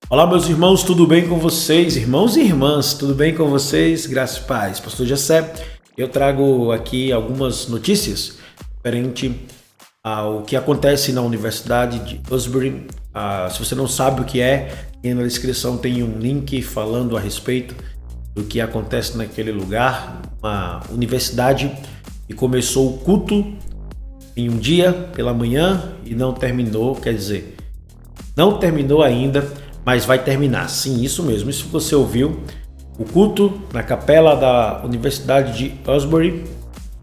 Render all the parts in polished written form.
Olá, meus irmãos, tudo bem com vocês? Irmãos e irmãs, tudo bem com vocês? Graças e paz. Pastor Jessé, eu trago aqui algumas notícias referente ao que acontece na Universidade de Aylesbury. Se você não sabe o que é, aqui na descrição tem um link falando a respeito do que acontece naquele lugar. Uma universidade que começou o culto em um dia pela manhã e não terminou, quer dizer, não terminou ainda, mas vai terminar. Sim, isso mesmo, isso você ouviu. O culto na capela da Universidade de Aylesbury,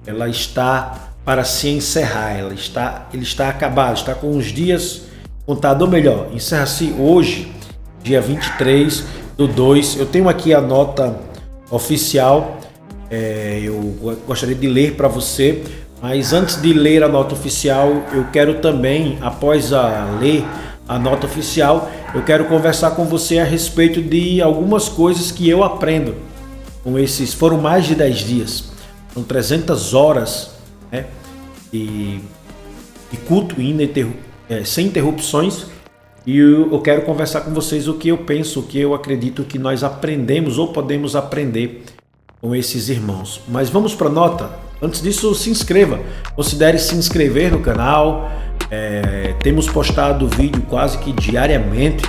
ela está para se encerrar, ele está acabado, está com os dias contados, ou melhor, encerra-se hoje, dia 23/2. Eu tenho aqui a nota oficial, eu gostaria de ler para você, mas antes de ler a nota oficial, eu quero também, após ler a nota oficial, eu quero conversar com você a respeito de algumas coisas que eu aprendo com esses. Foram mais de 10 dias, são 300 horas, né, de culto sem interrupções, e eu quero conversar com vocês o que eu penso, o que eu acredito que nós aprendemos ou podemos aprender com esses irmãos. Mas vamos para a nota. Antes disso, se inscreva, considere se inscrever no canal. Temos postado vídeo quase que diariamente,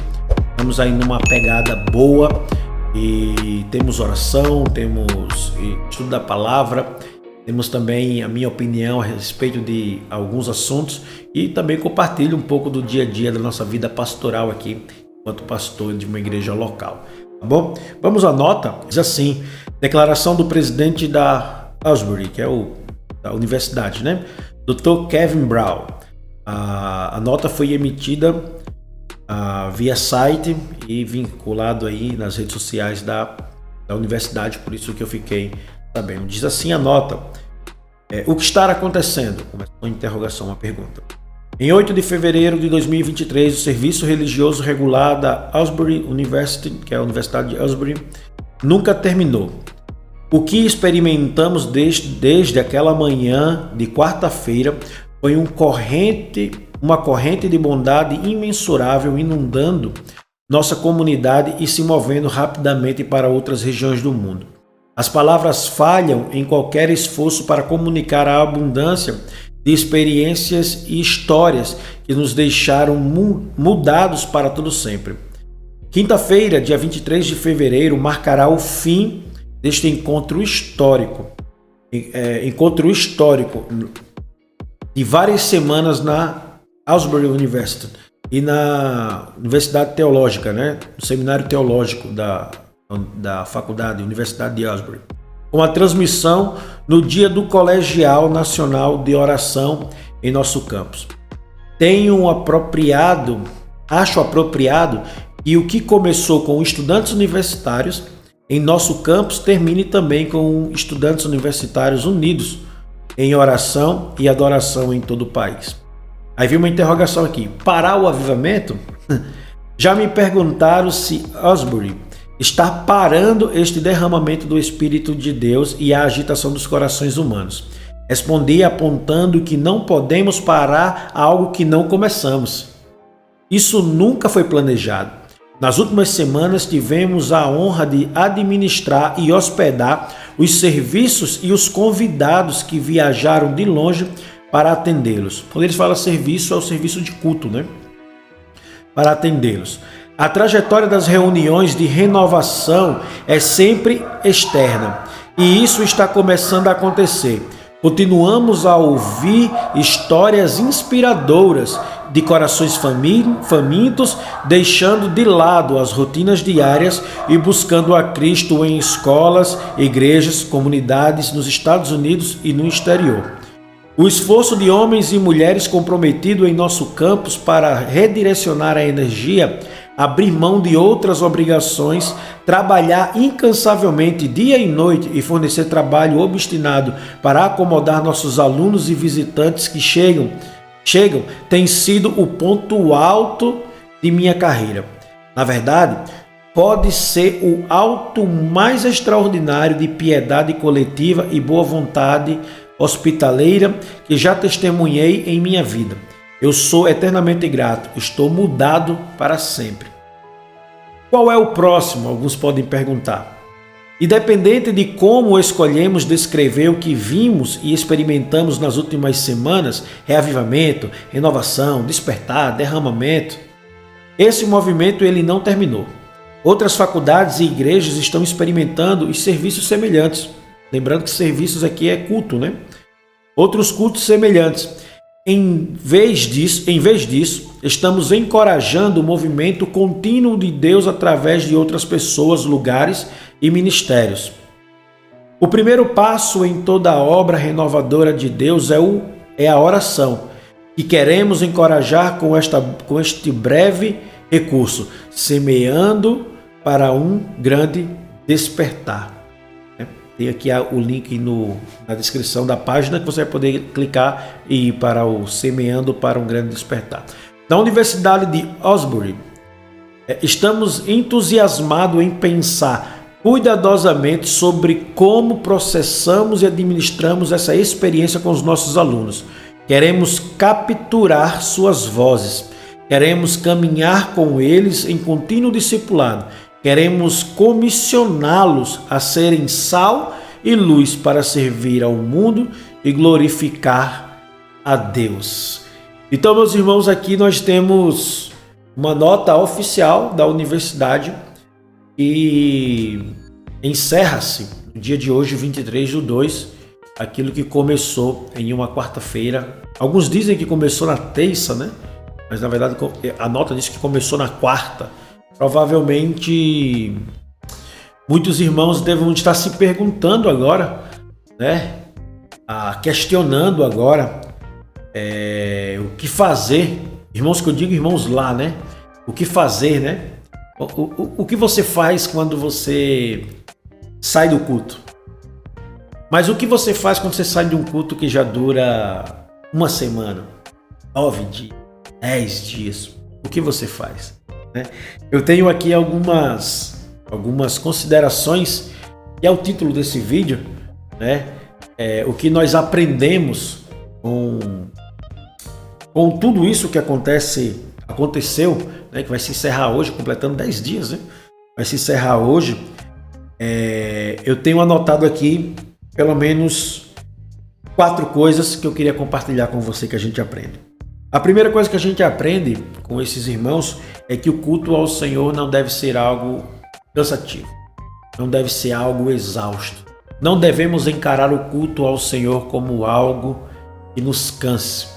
estamos aí numa pegada boa e temos oração, temos estudo da palavra, temos também a minha opinião a respeito de alguns assuntos e também compartilho um pouco do dia a dia da nossa vida pastoral aqui, enquanto pastor de uma igreja local, tá bom? Vamos à nota. Diz assim: declaração do presidente da Aylesbury, que é da universidade, né? Dr. Kevin Brown. A nota foi emitida via site e vinculado aí nas redes sociais da universidade, por isso que eu fiquei sabendo. Diz assim a nota: o que está acontecendo? Começa com uma interrogação, uma pergunta. Em 8 de fevereiro de 2023, o serviço religioso regular da Aylesbury University, que é a Universidade de Aylesbury, nunca terminou. O que experimentamos desde aquela manhã de quarta-feira foi uma corrente de bondade imensurável inundando nossa comunidade e se movendo rapidamente para outras regiões do mundo. As palavras falham em qualquer esforço para comunicar a abundância de experiências e histórias que nos deixaram mudados para todo sempre. Quinta-feira, dia 23 de fevereiro, marcará o fim deste encontro histórico. De várias semanas na Aylesbury University e na Universidade Teológica, né? No Seminário Teológico da Faculdade Universidade de Aylesbury, com a transmissão no dia do Colegial Nacional de Oração em nosso campus. Acho apropriado que o que começou com estudantes universitários em nosso campus termine também com estudantes universitários unidos em oração e adoração em todo o país. Aí vem uma interrogação aqui: parar o avivamento? Já me perguntaram se Aylesbury está parando este derramamento do Espírito de Deus e a agitação dos corações humanos. Respondi apontando que não podemos parar algo que não começamos. Isso nunca foi planejado. Nas últimas semanas tivemos a honra de administrar e hospedar os serviços e os convidados que viajaram de longe para atendê-los. Quando eles falam serviço, é o serviço de culto, né? Para atendê-los. A trajetória das reuniões de renovação é sempre externa e isso está começando a acontecer. Continuamos a ouvir histórias inspiradoras de corações famintos, deixando de lado as rotinas diárias e buscando a Cristo em escolas, igrejas, comunidades nos Estados Unidos e no exterior. O esforço de homens e mulheres comprometidos em nosso campus para redirecionar a energia, abrir mão de outras obrigações, trabalhar incansavelmente dia e noite e fornecer trabalho obstinado para acomodar nossos alunos e visitantes que chegam, tem sido o ponto alto de minha carreira. Na verdade, pode ser o alto mais extraordinário de piedade coletiva e boa vontade hospitaleira que já testemunhei em minha vida. Eu sou eternamente grato, estou mudado para sempre. Qual é o próximo? Alguns podem perguntar. Independente de como escolhemos descrever o que vimos e experimentamos nas últimas semanas, reavivamento, renovação, despertar, derramamento, esse movimento ele não terminou. Outras faculdades e igrejas estão experimentando os serviços semelhantes. Lembrando que serviços aqui é culto, né? Outros cultos semelhantes. Em vez disso, estamos encorajando o movimento contínuo de Deus através de outras pessoas, lugares e ministérios. O primeiro passo em toda a obra renovadora de Deus é a oração, que queremos encorajar com este breve recurso, semeando para um grande despertar. Tem aqui o link na descrição da página que você vai poder clicar e ir para o Semeando para um Grande Despertar. Na Universidade de Osbury, estamos entusiasmados em pensar cuidadosamente sobre como processamos e administramos essa experiência com os nossos alunos. Queremos capturar suas vozes, queremos caminhar com eles em contínuo discipulado. Queremos comissioná-los a serem sal e luz para servir ao mundo e glorificar a Deus. Então, meus irmãos, aqui nós temos uma nota oficial da universidade e encerra-se no dia de hoje, 23/2, aquilo que começou em uma quarta-feira. Alguns dizem que começou na terça, né? Mas na verdade a nota diz que começou na quarta. Provavelmente muitos irmãos devem estar se perguntando agora, né? Questionando agora o que fazer. Irmãos que eu digo, irmãos lá, né? O que fazer, né? O que você faz quando você sai do culto? Mas o que você faz quando você sai de um culto que já dura uma semana, 9 dias, 10 dias? O que você faz? Eu tenho aqui algumas considerações, que é o título desse vídeo, né? O que nós aprendemos com tudo isso que aconteceu, né? Que vai se encerrar hoje, completando 10 dias, né? Vai se encerrar hoje. Eu tenho anotado aqui pelo menos 4 coisas que eu queria compartilhar com você que a gente aprende. A primeira coisa que a gente aprende com esses irmãos é que o culto ao Senhor não deve ser algo cansativo, não deve ser algo exausto. Não devemos encarar o culto ao Senhor como algo que nos canse.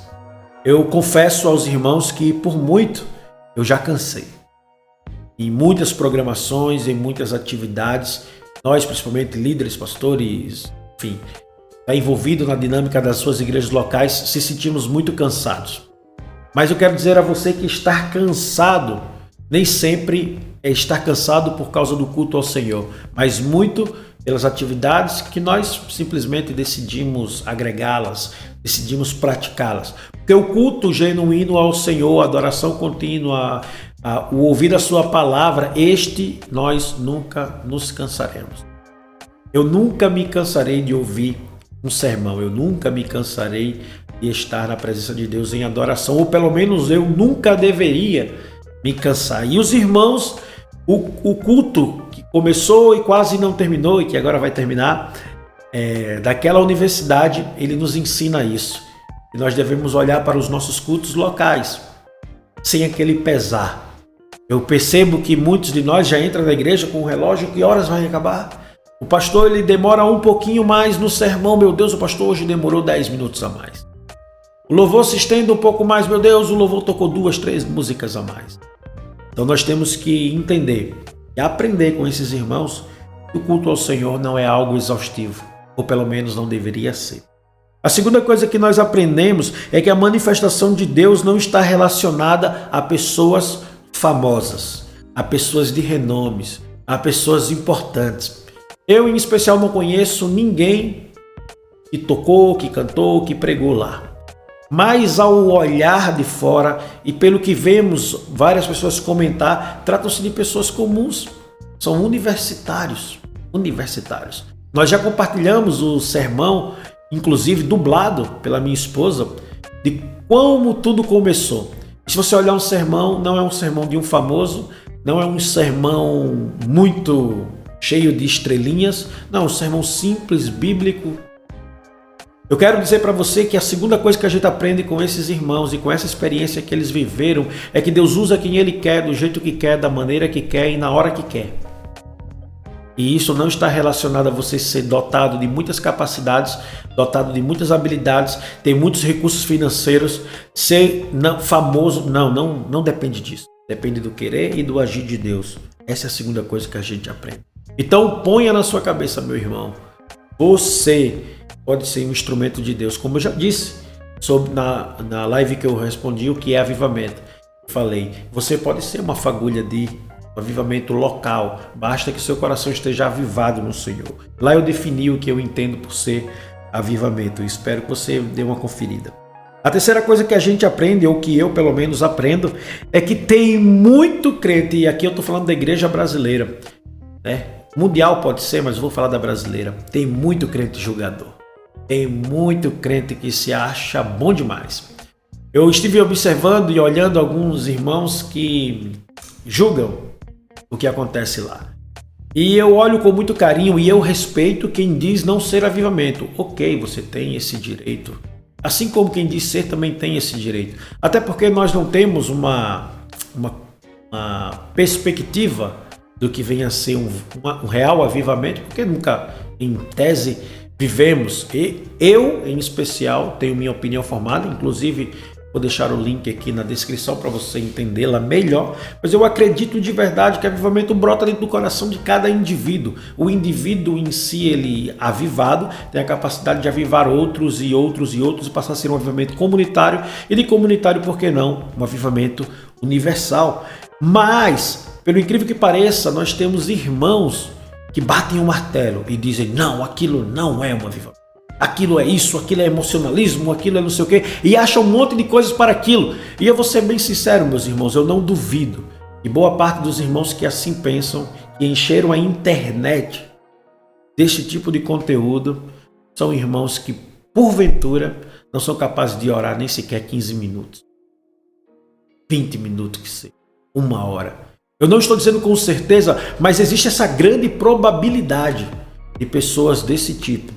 Eu confesso aos irmãos que por muito eu já cansei. Em muitas programações, em muitas atividades, nós, principalmente líderes, pastores, enfim, envolvido na dinâmica das suas igrejas locais, se sentimos muito cansados. Mas eu quero dizer a você que estar cansado nem sempre é estar cansado por causa do culto ao Senhor, mas muito pelas atividades que nós simplesmente decidimos agregá-las, decidimos praticá-las. Porque o culto genuíno ao Senhor, a adoração contínua, o ouvir a sua palavra, nós nunca nos cansaremos. Eu nunca me cansarei de ouvir um sermão, eu nunca me cansarei de estar na presença de Deus em adoração, ou pelo menos eu nunca deveria me cansar. E os irmãos, o culto que começou e quase não terminou e que agora vai terminar, daquela universidade, ele nos ensina isso. E nós devemos olhar para os nossos cultos locais, sem aquele pesar. Eu percebo que muitos de nós já entram na igreja com o relógio, que horas vai acabar? O pastor ele demora um pouquinho mais no sermão, meu Deus, o pastor hoje demorou 10 minutos a mais. O louvor se estende um pouco mais, meu Deus, o louvor tocou 2, 3 músicas a mais. Então nós temos que entender e aprender com esses irmãos que o culto ao Senhor não é algo exaustivo, ou pelo menos não deveria ser. A segunda coisa que nós aprendemos é que a manifestação de Deus não está relacionada a pessoas famosas, a pessoas de renomes, a pessoas importantes. Eu, em especial, não conheço ninguém que tocou, que cantou, que pregou lá. Mas ao olhar de fora e pelo que vemos várias pessoas comentar, tratam-se de pessoas comuns, são universitários. Nós já compartilhamos o sermão, inclusive dublado pela minha esposa, de como tudo começou. E se você olhar um sermão, não é um sermão de um famoso, Não é um sermão muito cheio de estrelinhas. Não, um sermão simples, bíblico. Eu quero dizer para você que a segunda coisa que a gente aprende com esses irmãos e com essa experiência que eles viveram é que Deus usa quem Ele quer, do jeito que quer, da maneira que quer e na hora que quer. E isso não está relacionado a você ser dotado de muitas capacidades, dotado de muitas habilidades, ter muitos recursos financeiros, ser famoso. Não depende disso. Depende do querer e do agir de Deus. Essa é a segunda coisa que a gente aprende. Então ponha na sua cabeça, meu irmão, você pode ser um instrumento de Deus. Como eu já disse na live que eu respondi o que é avivamento. Falei, você pode ser uma fagulha de avivamento local, basta que seu coração esteja avivado no Senhor. Lá eu defini o que eu entendo por ser avivamento. Espero que você dê uma conferida. A terceira coisa que a gente aprende, ou que eu pelo menos aprendo, é que tem muito crente, e aqui eu estou falando da igreja brasileira, né? Mundial pode ser, mas eu vou falar da brasileira. Tem muito crente julgador. Tem muito crente que se acha bom demais. Eu estive observando e olhando alguns irmãos que julgam o que acontece lá. E eu olho com muito carinho e eu respeito quem diz não ser avivamento. Ok, você tem esse direito. Assim como quem diz ser também tem esse direito. Até porque nós não temos uma perspectiva do que venha a ser um real avivamento, porque nunca, em tese, vivemos. E eu, em especial, tenho minha opinião formada, inclusive vou deixar o link aqui na descrição para você entendê-la melhor, mas eu acredito de verdade que avivamento brota dentro do coração de cada indivíduo. O indivíduo em si, ele avivado, tem a capacidade de avivar outros e outros e outros e passar a ser um avivamento comunitário, e de comunitário, por que não, um avivamento universal. Mas, pelo incrível que pareça, nós temos irmãos que batem o martelo e dizem, não, aquilo não é um avivamento. Aquilo é isso, aquilo é emocionalismo, aquilo é não sei o quê, e acham um monte de coisas para aquilo. E eu vou ser bem sincero, meus irmãos, eu não duvido. E boa parte dos irmãos que assim pensam, que encheram a internet deste tipo de conteúdo, são irmãos que, porventura, não são capazes de orar nem sequer 15 minutos. 20 minutos que seja, 1 hora. Eu não estou dizendo com certeza, mas existe essa grande probabilidade de pessoas desse tipo.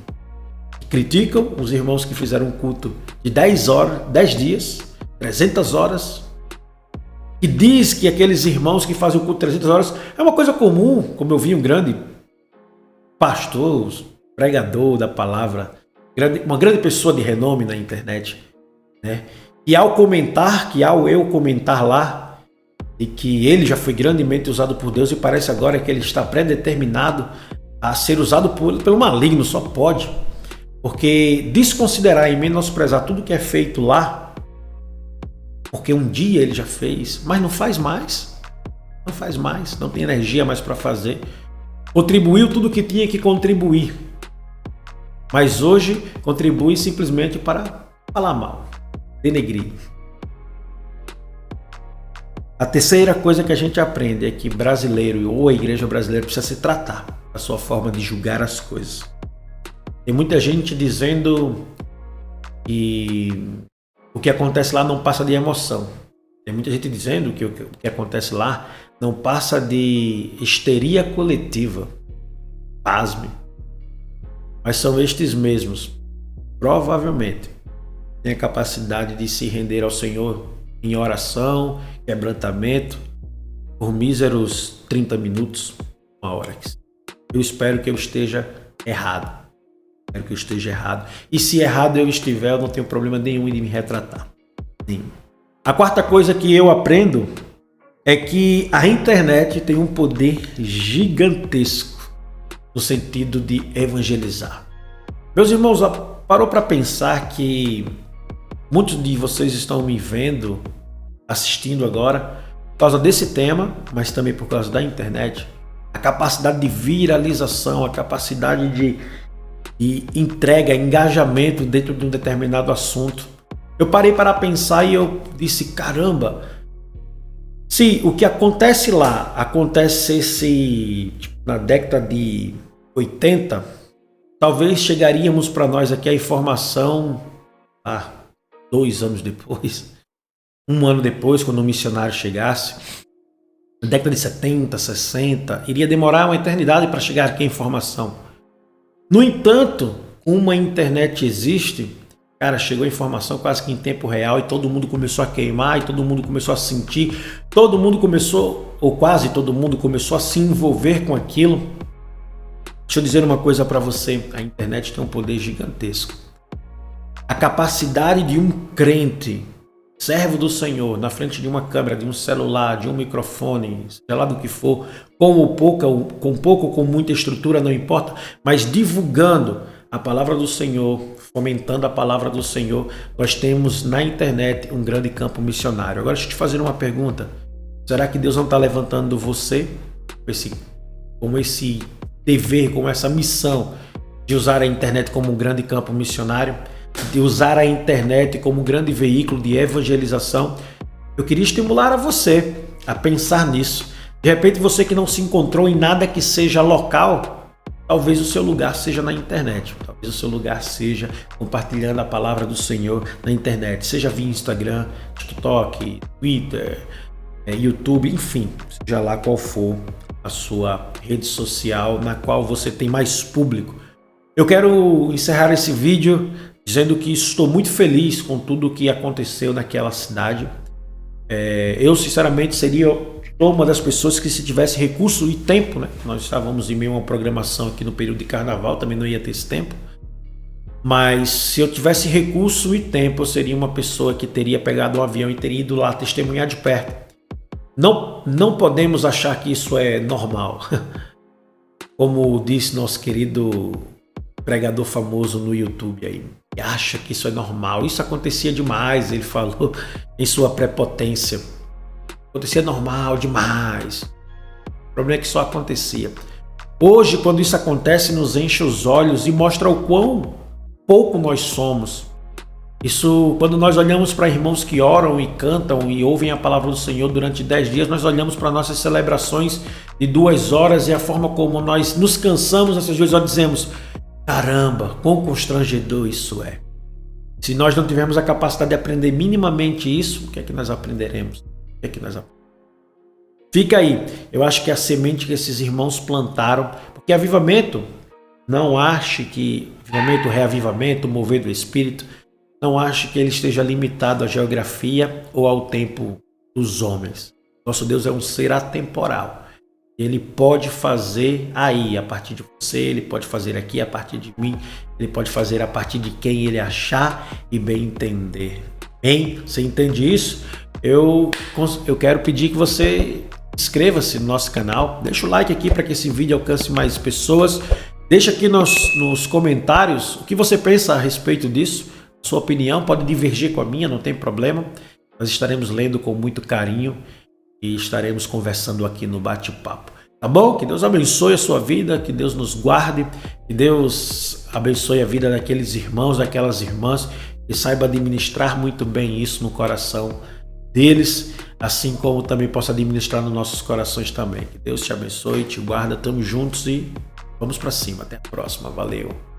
Criticam os irmãos que fizeram um culto de 10 horas, 10 dias, 300 horas, e diz que aqueles irmãos que fazem o culto de 300 horas é uma coisa comum, como eu vi um grande pastor, pregador da palavra, uma grande pessoa de renome na internet, né? E ao eu comentar lá, e que ele já foi grandemente usado por Deus, e parece agora que ele está predeterminado a ser usado pelo maligno, só pode. Porque desconsiderar e menosprezar tudo que é feito lá, porque um dia ele já fez, mas não faz mais, não tem energia mais para fazer, contribuiu tudo que tinha que contribuir, mas hoje contribui simplesmente para falar mal, denegrir. A terceira coisa que a gente aprende é que brasileiro ou a igreja brasileira precisa se tratar, a sua forma de julgar as coisas. Tem muita gente dizendo que o que acontece lá não passa de emoção. Tem muita gente dizendo que o que acontece lá não passa de histeria coletiva. Pasme. Mas são estes mesmos, provavelmente, têm a capacidade de se render ao Senhor em oração, quebrantamento, por míseros 30 minutos, 1 hora. Eu espero que eu esteja errado. Espero que eu esteja errado. E se errado eu estiver, eu não tenho problema nenhum em me retratar. Nenhum. A quarta coisa que eu aprendo é que a internet tem um poder gigantesco no sentido de evangelizar. Meus irmãos, parou para pensar que muitos de vocês estão me vendo, assistindo agora, por causa desse tema, mas também por causa da internet. A capacidade de viralização, a capacidade de entrega, engajamento dentro de um determinado assunto. Eu parei para pensar e eu disse, caramba, se o que acontece lá acontecesse na década de 80, talvez chegaríamos para nós aqui a informação 2 anos depois, 1 ano depois, quando o missionário chegasse. na década de 70, 60, iria demorar uma eternidade para chegar aqui a informação. No entanto, como a internet existe, cara, chegou a informação quase que em tempo real e todo mundo começou a queimar e todo mundo começou a sentir, todo mundo começou, ou quase todo mundo começou a se envolver com aquilo. Deixa eu dizer uma coisa para você, a internet tem um poder gigantesco. A capacidade de um crente, servo do Senhor, na frente de uma câmera, de um celular, de um microfone, seja lá do que for, com pouco ou com muita estrutura, não importa, mas divulgando a palavra do Senhor, fomentando a palavra do Senhor, nós temos na internet um grande campo missionário. Agora deixa eu te fazer uma pergunta. Será que Deus não está levantando você como esse dever, como essa missão de usar a internet como um grande campo missionário, de usar a internet como um grande veículo de evangelização? Eu queria estimular a você a pensar nisso. De repente você que não se encontrou em nada que seja local, talvez o seu lugar seja na internet, talvez o seu lugar seja compartilhando a palavra do Senhor na internet, seja via Instagram, TikTok, Twitter, YouTube, enfim, seja lá qual for a sua rede social na qual você tem mais público. Eu quero encerrar esse vídeo dizendo que estou muito feliz com tudo o que aconteceu naquela cidade. Eu sinceramente seria uma das pessoas que, se tivesse recurso e tempo, né? Nós estávamos em meio a uma programação aqui no período de carnaval, também não ia ter esse tempo, mas se eu tivesse recurso e tempo, eu seria uma pessoa que teria pegado um avião e teria ido lá testemunhar de perto. Não podemos achar que isso é normal. Como disse nosso querido pregador famoso no YouTube aí, acha que isso é normal. Isso acontecia demais, ele falou em sua prepotência. Acontecia normal demais. O problema é que só acontecia. Hoje, quando isso acontece, nos enche os olhos e mostra o quão pouco nós somos. Isso, quando nós olhamos para irmãos que oram e cantam e ouvem a palavra do Senhor durante 10 dias, nós olhamos para nossas celebrações de 2 horas e a forma como nós nos cansamos nessas 2 horas, dizemos: caramba, quão constrangedor isso é. Se nós não tivermos a capacidade de aprender minimamente isso, o que é que nós aprenderemos? Fica aí, eu acho que a semente que esses irmãos plantaram, porque avivamento, não ache que avivamento, reavivamento, mover do Espírito, não ache que ele esteja limitado à geografia ou ao tempo dos homens. Nosso Deus é um ser atemporal. Ele pode fazer aí, a partir de você, ele pode fazer aqui a partir de mim, ele pode fazer a partir de quem ele achar e bem entender. Bem, você entende isso? Eu quero pedir que você inscreva-se no nosso canal, deixa o like aqui para que esse vídeo alcance mais pessoas. Deixa aqui nos comentários o que você pensa a respeito disso. Sua opinião pode divergir com a minha, não tem problema. Nós estaremos lendo com muito carinho e estaremos conversando aqui no bate-papo. Tá bom? Que Deus abençoe a sua vida, que Deus nos guarde, que Deus abençoe a vida daqueles irmãos, daquelas irmãs, e saiba administrar muito bem isso no coração deles, assim como também possa administrar nos nossos corações também. Que Deus te abençoe, te guarda, estamos juntos e vamos para cima. Até a próxima. Valeu!